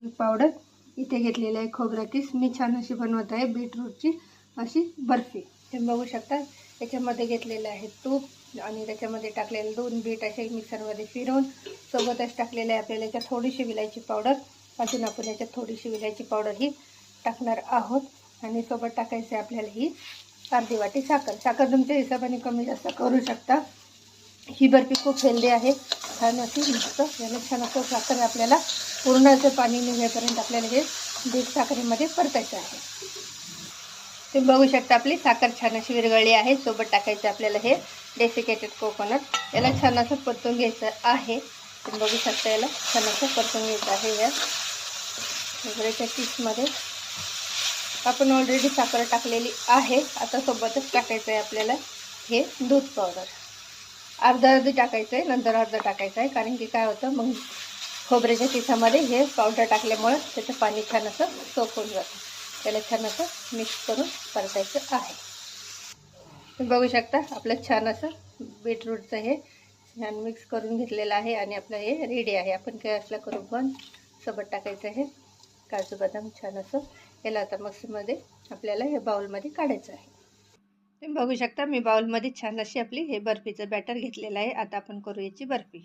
Powder इथे घेतलेलं आहे, खोबरा किस. मी छान अशी बनवत आहे बीटरूटची अशी बर्फी. तुम्ही बघू शकता. याच्यामध्ये घेतलेलं आहे तूप आणि त्याच्यामध्ये टाकलेले 2 बीट असे मिक्सरमध्ये फिरवून सोबतच टाकलेलं आहे आपल्याला याच्यात थोडीशी विलायची पावडर. अजून आपण याच्यात थोडीशी विलायची पावडर ही टाकणार आहोत आणि सोबत टाकायचं आहे आपल्याला ही अर्धी वाटी साखर. साखर तुमच्या हिशोबाने कमी जास्त करू शकता. ही बर्फी खूप हेल्दी आहे. छान अशी मस्त याला छान असं साखर आपल्याला पूर्ण असं पाणी निघेपर्यंत आपल्याला हे बीट साखरेमध्ये परतायचं आहे. तुम्ही बघू शकता आपली साखर छान अशी विरघळली आहे. सोबत टाकायचं आपल्याला हे डेसिकेटेड कोकोनट. याला छान असं परतून घ्यायचं आहे. तुम्ही बघू शकता याला छान असं परतून घ्यायचं आहे. या खोबऱ्याच्या किसमध्ये आपण ऑलरेडी साखर टाकलेली आहे. आता सोबतच टाकायचं आहे आपल्याला हे दूध पावडर. अर्धा टाकायचं आहे, नंतर अर्धा टाकायचं आहे. कारण की काय होतं मग खोबऱ्याच्या किसामध्ये हे पावडर टाकल्यामुळे त्याचं पाणी छान असं सोक होऊन जातं. त्याला छान असं मिक्स करून परतायचं आहे. तुम्ही बघू शकता आपलं छान असं बीटरूटचं हे छान मिक्स करून घेतलेलं आहे आणि आपलं हे रेडी आहे. आपण गॅसला करू बंद. सोबत टाकायचं आहे काजू बदाम छान असं. याला आता मिक्सरमध्ये आपल्याला हे बाउलमध्ये काढायचं आहे. तुम्ही बघू शकता मी बाउलमध्ये छान अशी आपली हे बर्फीचं बॅटर घेतलेलं आहे. आता आपण करू याची बर्फी.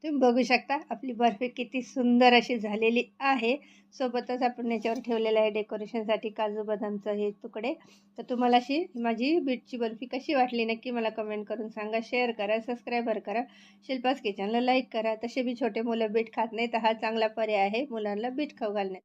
तुम्ही बघू शकता आपली बर्फी किती सुंदर अशी झालेली आहे. सोबतच आपण याच्यावर ठेवलेलं आहे डेकोरेशनसाठी काजू बदामचं हे तुकडे. तर तुम्हाला अशी माझी बीटची बर्फी कशी वाटली नक्की मला कमेंट करून सांगा. शेअर करा, सबस्क्राईबर करा, शिल्पास किचनला लाईक करा. तसे बी छोटे मुलं बीट खात नाही तर हा चांगला पर्याय आहे मुलांना बीट खाऊ घालण्यात.